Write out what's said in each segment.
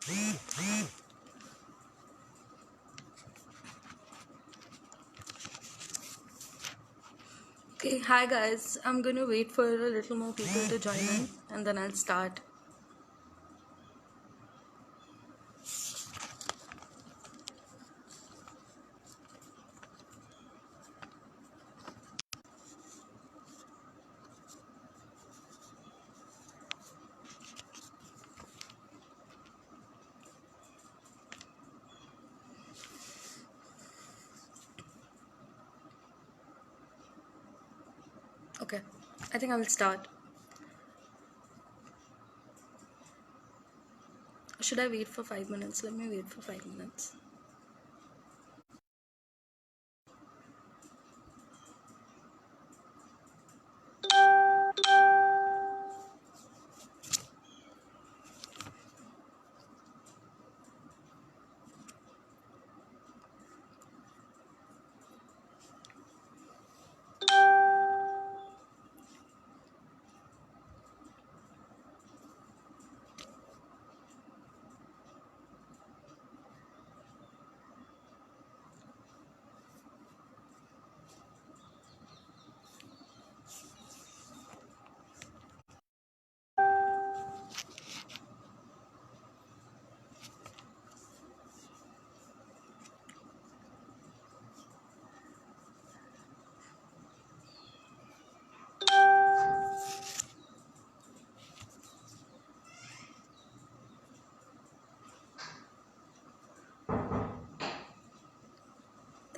Okay, hi guys. I'm gonna wait for a little more people to join in and then I'll start. Okay, I think I will start. Should I wait for 5 minutes? Let me wait for 5 minutes.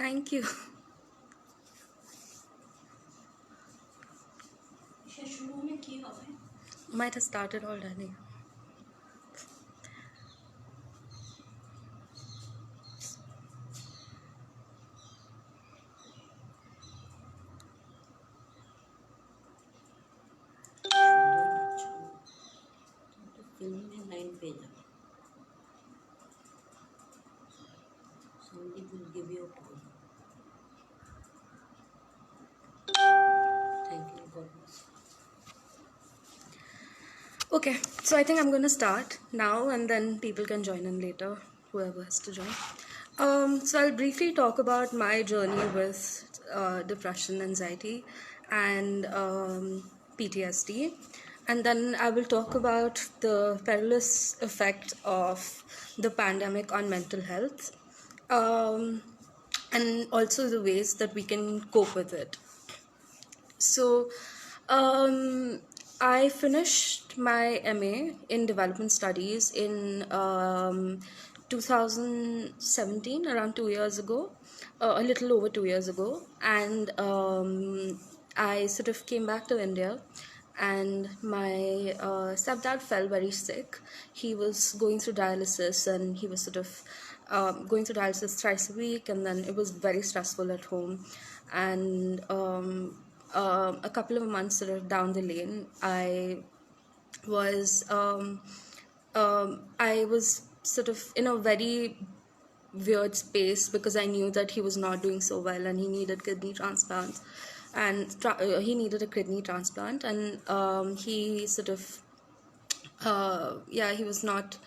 Thank you. Might have started already. Film में line भेजा Sandeep will give you a call. Thank you. God bless. Okay, so I think I'm gonna start now and then people can join in later, whoever has to join. So I'll briefly talk about my journey with depression, anxiety, and PTSD. And then I will talk about the perilous effect of the pandemic on mental health, and also the ways that we can cope with it. So, I finished my MA in development studies in 2017, around 2 years ago, a little over 2 years ago, and I sort of came back to India. And my stepdad fell very sick. He was going through dialysis, and he was sort of going through dialysis thrice a week, and then it was very stressful at home. And a couple of months sort of down the lane, was I was sort of in a very weird space because I knew that he was not doing so well and he needed kidney transplants, and he needed a kidney transplant, and he sort of yeah, he was not,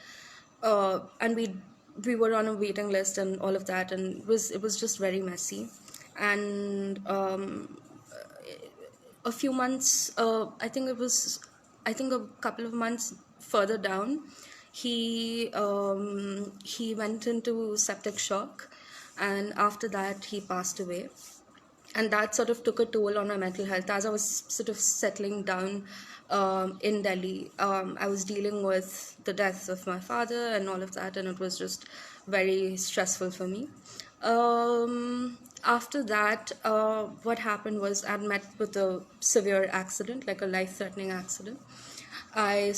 and we were on a waiting list and all of that, and it was just very messy. And a few months, I think a couple of months further down, he went into septic shock, and after that he passed away. And that sort of took a toll on my mental health as I was sort of settling down in Delhi. I was dealing with the death of my father and all of that, and it was just very stressful for me. After that, what happened was I met with a severe accident, like a life-threatening accident. I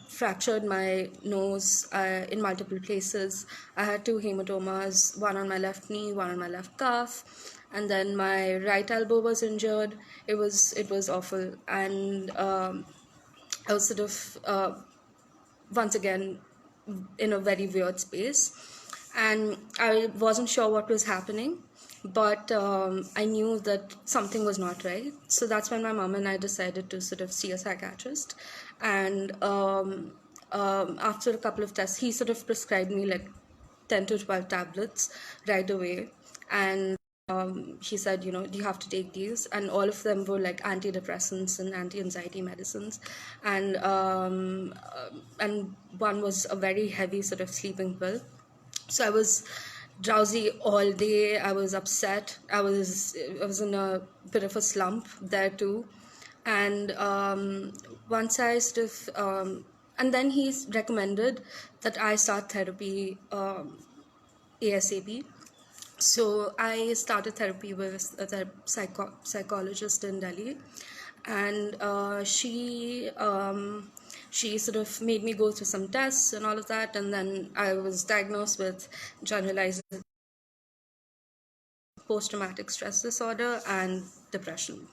fractured my nose in multiple places. I had two hematomas, one on my left knee, one on my left calf, and then my right elbow was injured. It was awful, and I was sort of once again in a very weird space, and I wasn't sure what was happening, but I knew that something was not right. So that's when my mom and I decided to sort of see a psychiatrist. And after a couple of tests, he sort of prescribed me like 10 to 12 tablets right away. And he said, you have to take these. And all of them were like antidepressants and anti-anxiety medicines. And one was a very heavy sort of sleeping pill. So I was drowsy all day. I was upset. I was in a bit of a slump there too. And once I sort of and then he recommended that I start therapy ASAP. So I started therapy with a psychologist in Delhi, and she sort of made me go through some tests and all of that, and then I was diagnosed with generalized post-traumatic stress disorder and depression.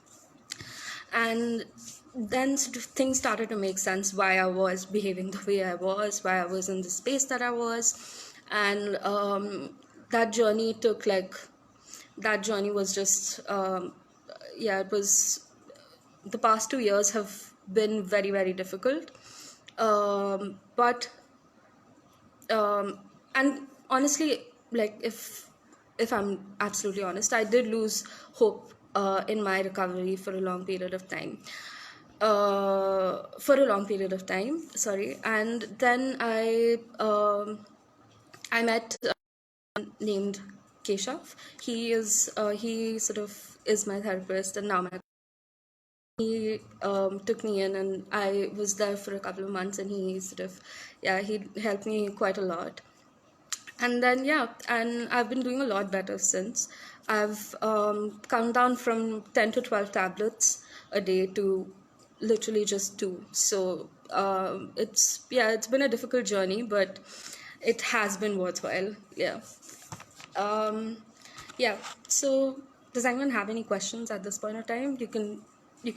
And then sort of things started to make sense, why I was behaving the way I was, why I was in the space that I was. And that journey was just it was, the past 2 years have been very, very difficult. But and honestly, like, if I'm absolutely honest, I did lose hope in my recovery for a long period of time. Sorry. And then I met named Keshav. He sort of is my therapist, and now he took me in, and I was there for a couple of months, and he sort of, he helped me quite a lot. And then, and I've been doing a lot better since. I've come down from 10 to 12 tablets a day to literally just 2. So it's been a difficult journey, but it has been worthwhile. So does anyone have any questions at this point of time? You can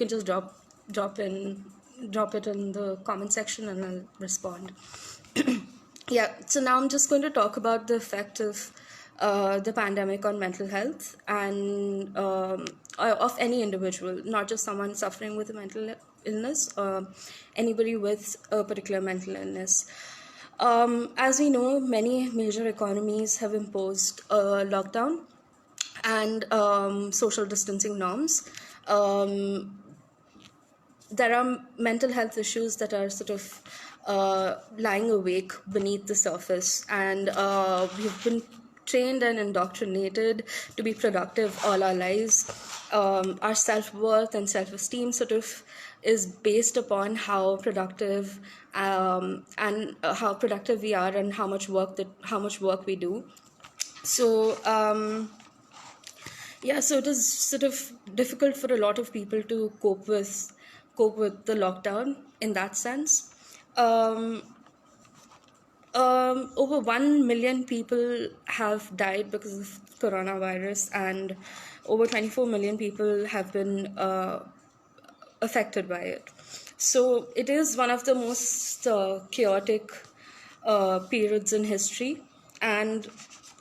just drop it in the comment section, and I'll respond. So now I'm just going to talk about the effect of the pandemic on mental health and of any individual, not just someone suffering with a mental illness, or anybody with a particular mental illness. As we know, many major economies have imposed a lockdown and social distancing norms. There are mental health issues that are sort of lying awake beneath the surface, and we've been trained and indoctrinated to be productive all our lives. Our self-worth and self-esteem sort of is based upon how productive and how productive we are, and how much work we do. So so it is sort of difficult for a lot of people to cope with the lockdown in that sense. Over 1 million people have died because of coronavirus, and over 24 million people have been affected by it. So it is one of the most chaotic periods in history, and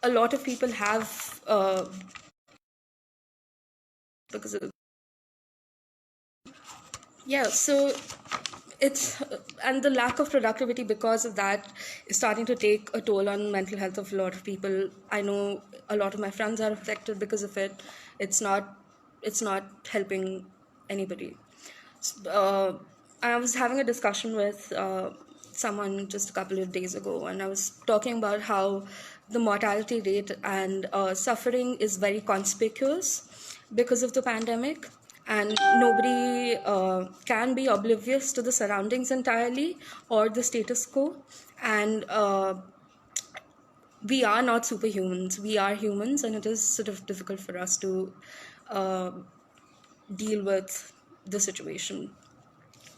a lot of people have because of so it's and the lack of productivity because of that is starting to take a toll on mental health of a lot of people. I know a lot of my friends are affected because of it. It's not helping anybody. I was having a discussion with someone just a couple of days ago, and I was talking about how the mortality rate and suffering is very conspicuous because of the pandemic, and nobody can be oblivious to the surroundings entirely or the status quo. And we are not superhumans. We are humans, and it is sort of difficult for us to deal with the situation.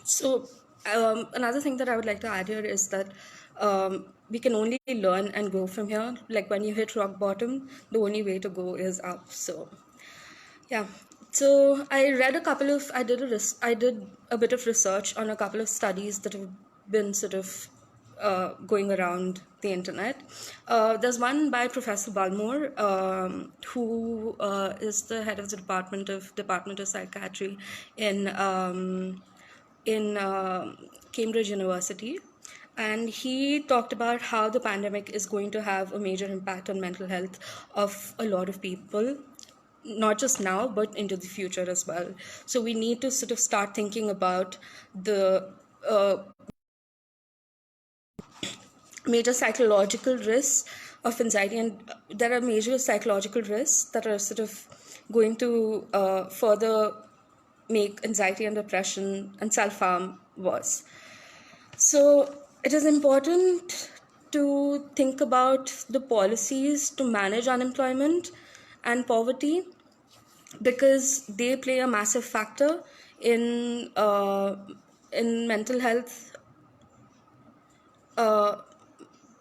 So another thing that I would like to add here is that we can only learn and grow from here. Like, when you hit rock bottom, the only way to go is up. So so I did a bit of research on a couple of studies that have been sort of going around the internet. There's one by Professor Balmore, who is the head of the Department of Psychiatry in Cambridge University, and he talked about how the pandemic is going to have a major impact on mental health of a lot of people, not just now but into the future as well. So we need to sort of start thinking about the major psychological risks of anxiety, and there are major psychological risks that are sort of going to further make anxiety and depression and self-harm worse. So it is important to think about the policies to manage unemployment and poverty, because they play a massive factor in uh, in mental health uh,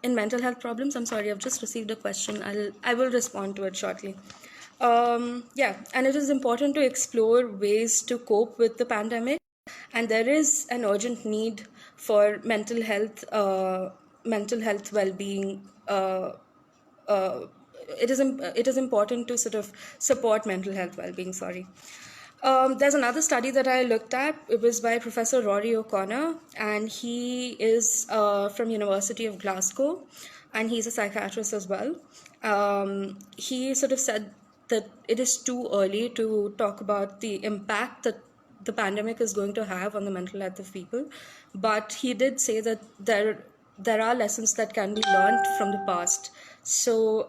in mental health problems. I'm sorry, I've just received a question. I will respond to it shortly. Yeah, and it is important to explore ways to cope with the pandemic, and there is an urgent need for mental health well-being. Uh, it is important to sort of support mental health well-being. Sorry. There's another study that I looked at. It was by Professor Rory O'Connor, and he is from University of Glasgow, and he's a psychiatrist as well. He sort of said that it is too early to talk about the impact that the pandemic is going to have on the mental health of people, but he did say that there are lessons that can be learned from the past. So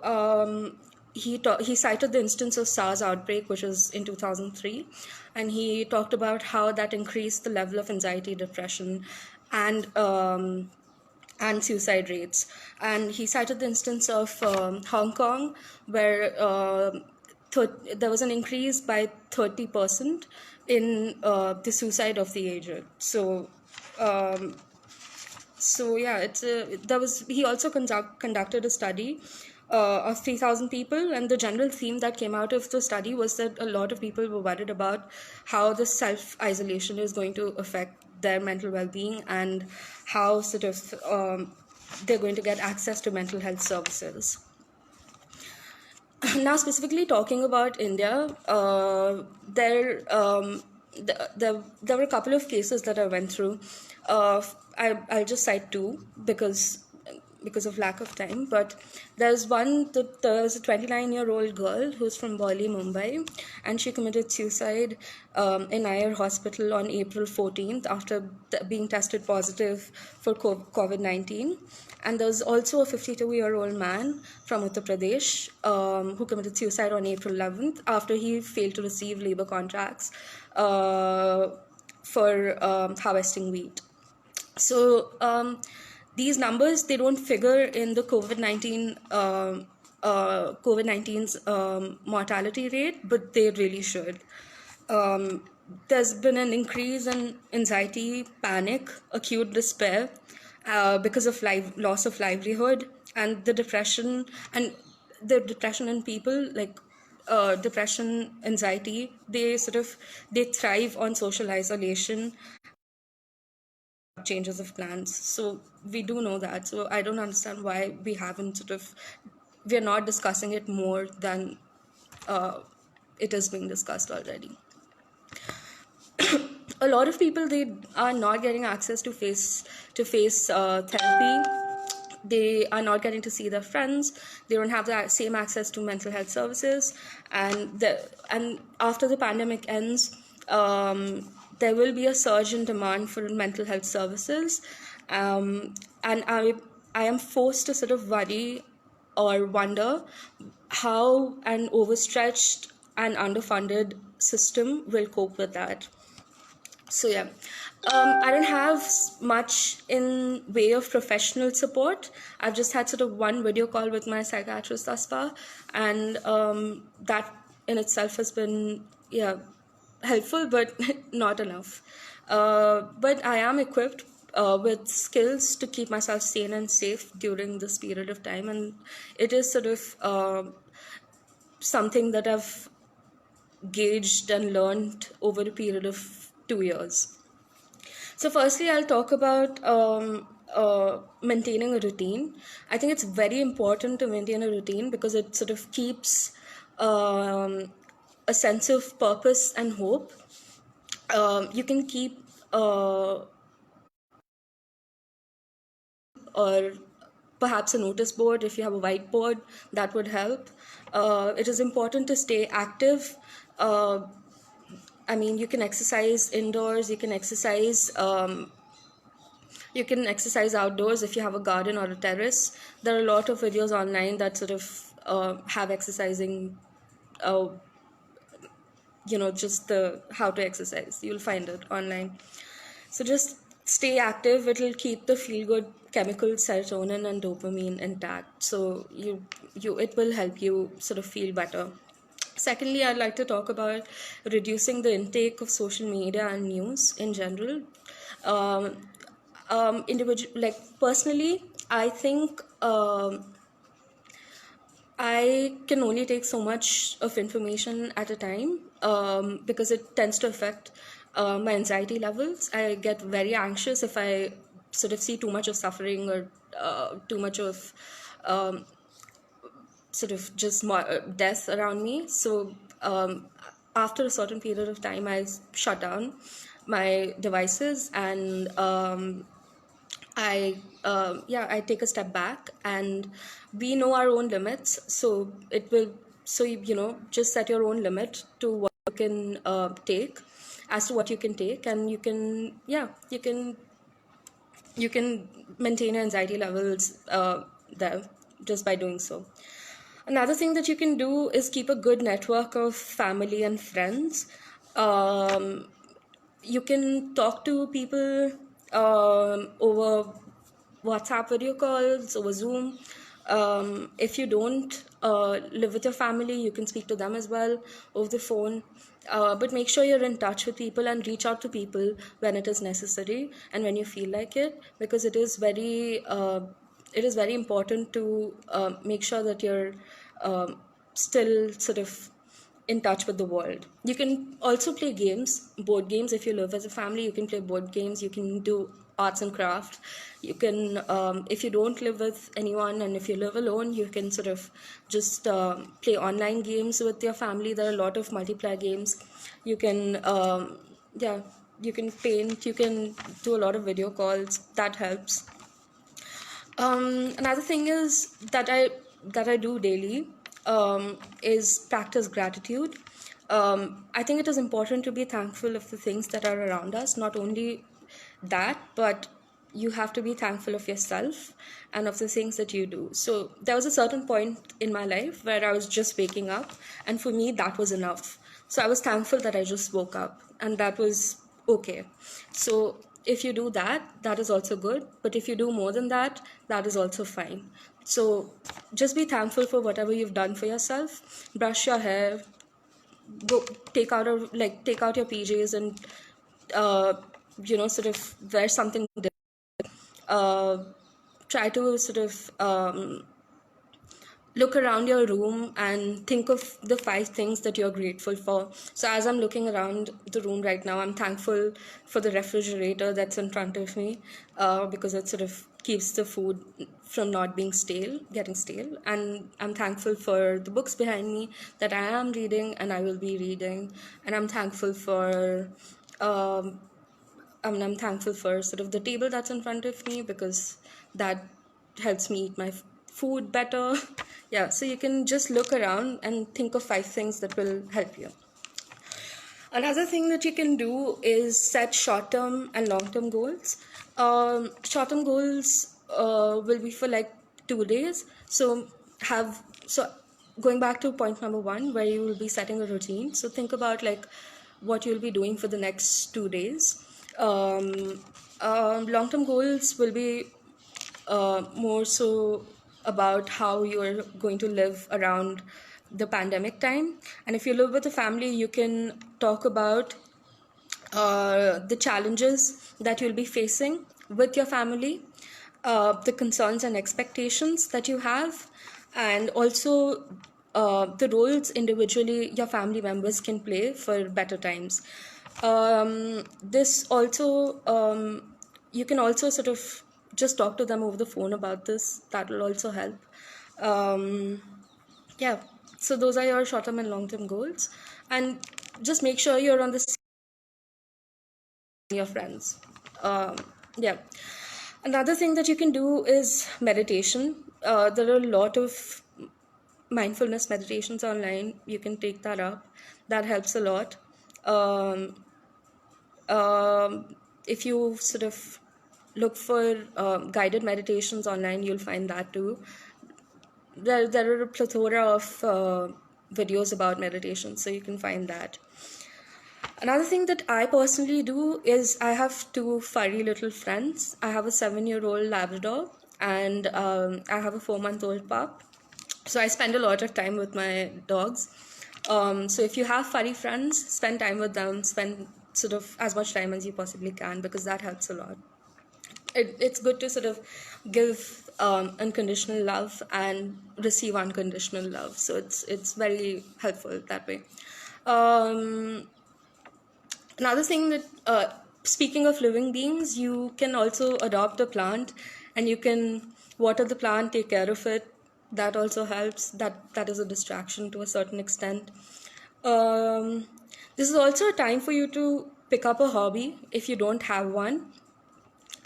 he cited the instance of SARS outbreak, which was in 2003, and he talked about how that increased the level of anxiety, depression, and suicide rates. And he cited the instance of Hong Kong, where there was an increase by 30% in the suicide of the aged. Um, so yeah, he also conducted a study of 3,000 people, and the general theme that came out of the study was that a lot of people were worried about how the self isolation is going to affect their mental well-being, and how sort of they're going to get access to mental health services. Now, specifically talking about India, there were a couple of cases that I went through. I'll just cite two because of lack of time. But there's a 29-year-old girl who's from Worli, Mumbai, and she committed suicide in Ayer Hospital on April 14th after being tested positive for COVID-19. And there was also a 52-year-old man from Uttar Pradesh who committed suicide on April 11th after he failed to receive labor contracts for harvesting wheat. So these numbers, they don't figure in the COVID-19's mortality rate, but they really should. There's been an increase in anxiety, panic, acute despair because of loss of livelihood, and the depression in people, like depression, anxiety, they thrive on social isolation, changes of plans. So we do know that. So I don't understand why we're not discussing it more than it is being discussed already. A lot of people, they are not getting access to face therapy. They are not getting to see their friends. They don't have the same access to mental health services, and after the pandemic ends, there will be a surge in demand for mental health services, and I am forced to sort of worry or wonder how an overstretched and underfunded system will cope with that. So yeah, I don't have much in way of professional support. I've just had sort of one video call with my psychiatrist thus far, and that in itself has been, yeah, helpful, but not enough. But I am equipped with skills to keep myself sane and safe during this period of time, and it is sort of something that I've gauged and learned over a period of 2 years. So, firstly, I'll talk about maintaining a routine. I think it's very important to maintain a routine because it sort of keeps a sense of purpose and hope. You can keep or perhaps a notice board. If you have a whiteboard, that would help. It is important to stay active. I mean, you can exercise indoors, you can exercise outdoors if you have a garden or a terrace. There are a lot of videos online that sort of have exercising, uh, just the how to exercise. You'll find it online. So just stay active. It'll keep the feel good chemicals serotonin and dopamine intact. So it will help you sort of feel better. Secondly, I'd like to talk about reducing the intake of social media and news in general. Um, Individual, like personally, I think I can only take so much of information at a time, because it tends to affect my anxiety levels. I get very anxious if I sort of see too much of suffering or too much of um, sort of just death around me. So after a certain period of time, I shut down my devices, and I take a step back, and we know our own limits. So just set your own limit to what you can take, as to what you can take, and you can maintain your anxiety levels there just by doing so. Another thing that you can do is keep a good network of family and friends. Um, you can talk to people over WhatsApp video calls, over Zoom. If you don't live with your family, you can speak to them as well over the phone. But make sure you're in touch with people and reach out to people when it is necessary and when you feel like it, because it is very important to make sure that you're still sort of in touch with the world. You can also play games, board games. If you live as a family, you can play board games. You can do arts and craft. You can, if you don't live with anyone and if you live alone, you can sort of just play online games with your family. There are a lot of multiplayer games. You can, you can paint. You can do a lot of video calls. That helps. Another thing is that I do daily is practice gratitude. I think it is important to be thankful of the things that are around us. Not only that, but you have to be thankful of yourself and of the things that you do. So there was a certain point in my life where I was just waking up, and for me that was enough. So I was thankful that I just woke up, and that was okay. So if you do that, that is also good. But if you do more than that, that is also fine. So just be thankful for whatever you've done for yourself. Brush your hair, go take out your PJs, and uh, sort of wear something different. Try to sort of look around your room and think of the 5 things that you're grateful for. So as I'm looking around the room right now, I'm thankful for the refrigerator that's in front of me, because it sort of keeps the food from not being getting stale. And I'm thankful for the books behind me that I am reading and I will be reading. And I'm thankful for I'm thankful for sort of the table that's in front of me, because that helps me eat my food better. Yeah, so you can just look around and think of 5 things that will help you. Another thing that you can do is set short-term and long-term goals. Short-term goals will be for like 2 days. So going back to point number 1, where you will be setting a routine. So think about like what you'll be doing for the next 2 days. Long-term goals will be more so about how you're going to live around the pandemic time. And if you live with a family, you can talk about the challenges that you'll be facing with your family, the concerns and expectations that you have, and also the roles individually your family members can play for better times. This also, you can also sort of just talk to them over the phone about this. That will also help. Um, yeah, so those are your short-term and long-term goals. And just make sure you're on the same your friends. Um, yeah. Another thing that you can do is meditation. There are a lot of mindfulness meditations online. You can take that up. That helps a lot. Um, if you sort of look for guided meditations online, you'll find that too. There are a plethora of videos about meditation, so you can find that. Another thing that I personally do is I have two furry little friends. I have a 7-year-old Labrador and I have a 4-month-old pup. So I spend a lot of time with my dogs. So if you have furry friends, spend time with them, spend sort of as much time as you possibly can, because that helps a lot. It's good to sort of give unconditional love and receive unconditional love. So it's very helpful that way. Um, Another thing that, speaking of living beings, you can also adopt a plant and you can water the plant, take care of it. That also helps. That is a distraction to a certain extent. Um, this is also a time for you to pick up a hobby if you don't have one.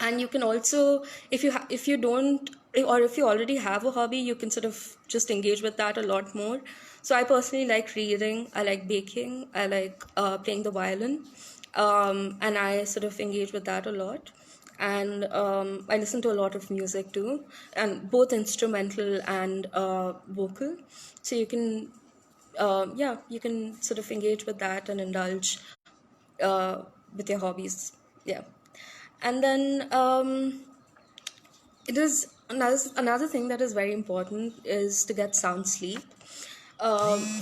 And you can also, if you don't, or if you already have a hobby, you can sort of just engage with that a lot more. So I personally like reading, I like baking, I like playing the violin, and I sort of engage with that a lot. And I listen to a lot of music too, and both instrumental and vocal. So you can yeah, you can sort of engage with that and indulge uh, with your hobbies. Yeah. And then it is another thing that is very important is to get sound sleep.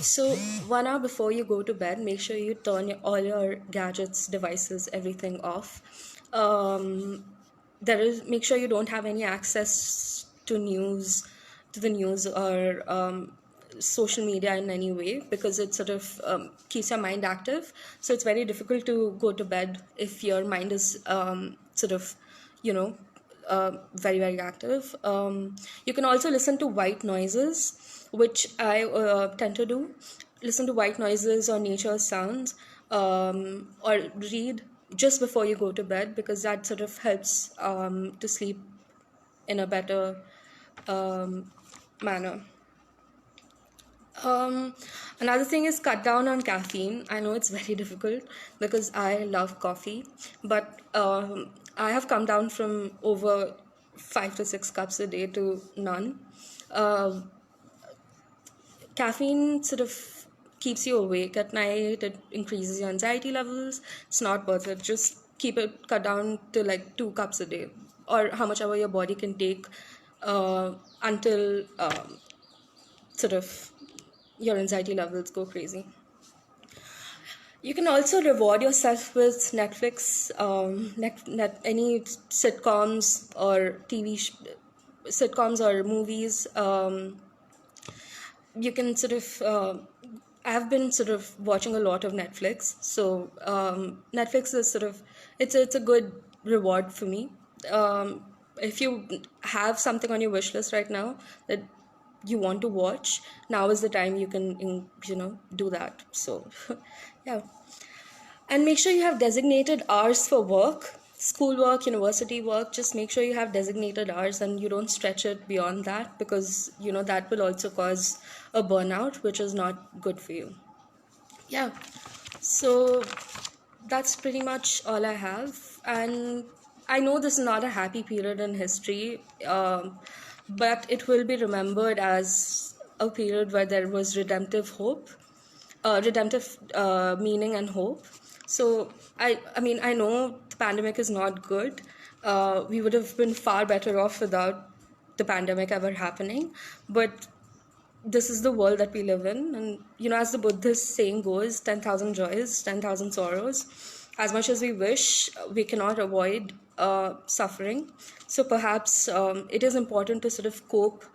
So 1 hour before you go to bed, make sure you turn all your gadgets, devices, everything off. Um, make sure you don't have any access to the news or social media in any way, because it sort of keeps your mind active. So it's very difficult to go to bed if your mind is sort of, you know, very, very active. You can also listen to white noises, which I tend to do. Listen to white noises or nature sounds, or read just before you go to bed, because that sort of helps to sleep in a better manner. Um, Another thing is cut down on caffeine. I know it's very difficult because I love coffee, but I have come down from over 5 to 6 cups a day to none. Uh, Caffeine sort of keeps you awake at night. It increases your anxiety levels. It's not worth it. Just keep it cut down to like 2 cups a day, or how much ever your body can take until sort of your anxiety levels go crazy. You can also reward yourself with Netflix, any sitcoms or sitcoms or movies. You can sort of. I've been sort of watching a lot of Netflix, so Netflix is sort of it's a good reward for me. If you have something on your wish list right now that you want to watch, now is the time you can do that. So yeah. And make sure you have designated hours for work, school work, university work. Just make sure you have designated hours and you don't stretch it beyond that, because that will also cause a burnout, which is not good for you. Yeah. So that's pretty much all I have. And I know this is not a happy period in history, but it will be remembered as a period where there was redemptive meaning and hope. So I mean, I know the pandemic is not good. We would have been far better off without the pandemic ever happening, but this is the world that we live in. And as the Buddhist saying goes, 10,000 joys, 10,000 sorrows. As much as we wish, we cannot avoid suffering. So perhaps it is important to sort of cope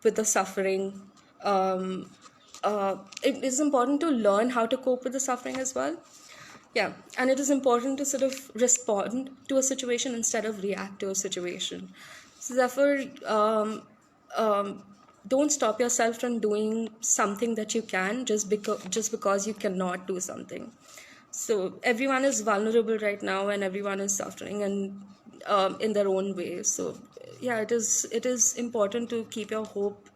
with the suffering. It is important to learn how to cope with the suffering as well. Yeah, and it is important to sort of respond to a situation instead of react to a situation. So therefore, don't stop yourself from doing something that you can just because you cannot do something. So everyone is vulnerable right now, and everyone is suffering, and in their own way. So yeah, it is important to keep your hope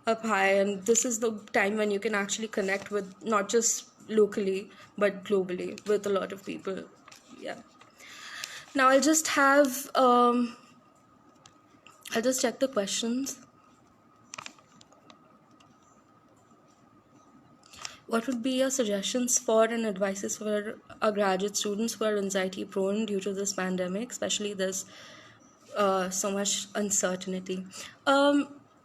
up high, and this is the time when you can actually connect with, not just locally but globally, with a lot of people. Yeah. Now I'll just check the questions. What would be your suggestions for and advices for our graduate students who are anxiety prone due to this pandemic, especially there's so much uncertainty?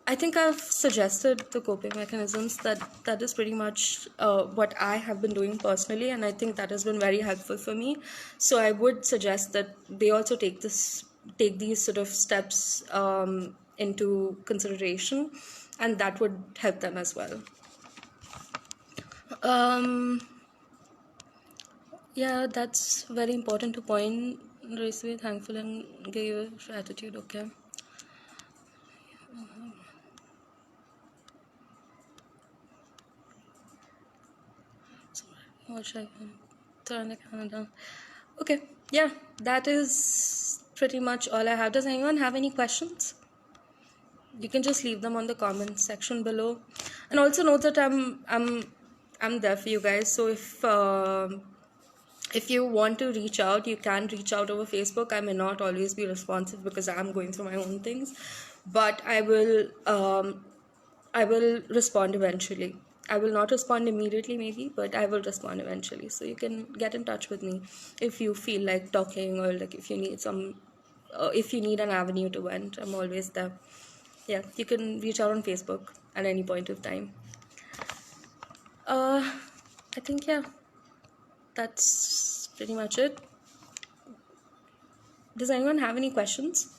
I think I've suggested the coping mechanisms. That is pretty much what I have been doing personally, and I think that has been very helpful for me. So I would suggest that they also take these sort of steps into consideration, and that would help them as well. Um, yeah, that's very important to point. Raise to be thankful and give your gratitude. Okay. What should I turn the camera down? Okay. Yeah, that is pretty much all I have. Does anyone have any questions? You can just leave them on the comment section below, and also note that I'm there for you guys. So if you want to reach out, you can reach out over Facebook. I may not always be responsive because I'm going through my own things, but I will respond eventually. I will not respond immediately, maybe, but I will respond eventually. So you can get in touch with me if you feel like talking, or like if you need if you need an avenue to vent. I'm always there. Yeah, you can reach out on Facebook at any point of time. I think, yeah, that's pretty much it. Does anyone have any questions?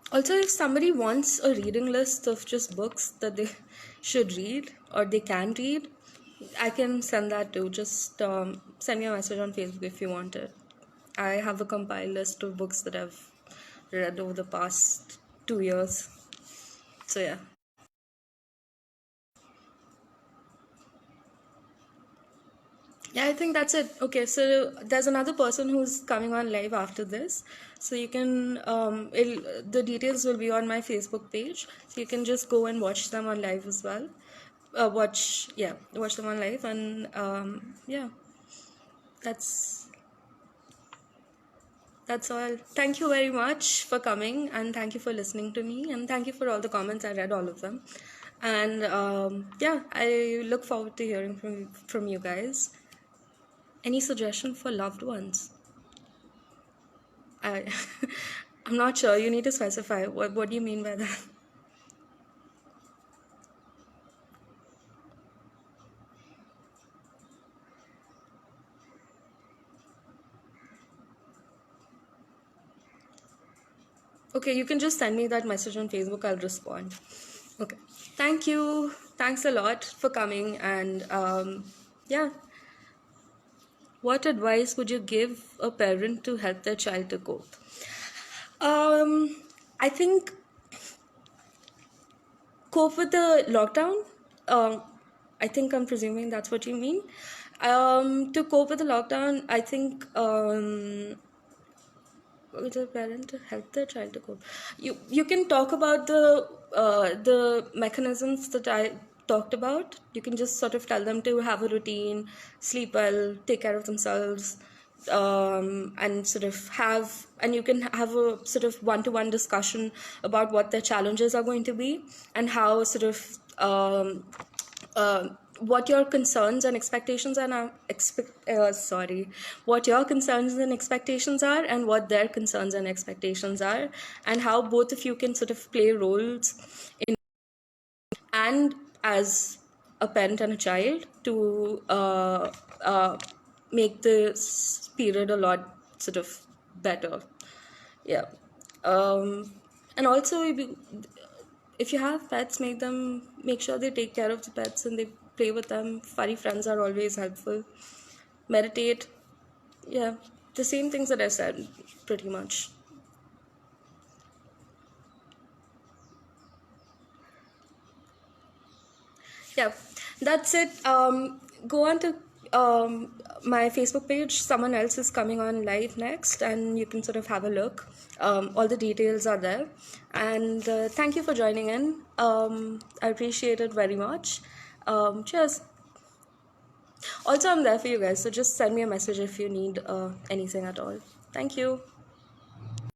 Also, if somebody wants a reading list of just books that they should read or they can read, I can send that too. Just send me a message on Facebook if you want it. I have a compiled list of books that I've read over the past 2 years. So, yeah. Yeah, I think that's it. Okay, so there's another person who's coming on live after this. So you can, the details will be on my Facebook page. So you can just go and watch them on live as well. Watch them on live. And yeah, that's all. Thank you very much for coming, and thank you for listening to me, and thank you for all the comments. I read all of them. And yeah, I look forward to hearing from you guys. Any suggestion for loved ones? I, I'm not sure. You need to specify. What do you mean by that? Okay, you can just send me that message on Facebook. I'll respond. Okay. Thank you. Thanks a lot for coming. And yeah, what advice would you give a parent to help their child to cope? I think cope with the lockdown. I think I'm presuming that's what you mean. To cope with the lockdown, I think with a parent to help their child to cope. You can talk about the mechanisms that I talked about. You can just sort of tell them to have a routine, sleep well, take care of themselves, and sort of and you can have a sort of one-to-one discussion about what their challenges are going to be, and how sort of what your concerns and expectations are what your concerns and expectations are, and what their concerns and expectations are, and how both of you can sort of play roles in, and as a parent and a child, to make this period a lot sort of better. Yeah. And also, if you have pets, make sure they take care of the pets and they play with them. Furry friends are always helpful. Meditate, Yeah, the same things that I said, pretty much. Yeah, that's it. Go on to my Facebook page. Someone else is coming on live next, and you can sort of have a look. All the details are there. And thank you for joining in. I appreciate it very much. Cheers. Also, I'm there for you guys, so just send me a message if you need anything at all. Thank you.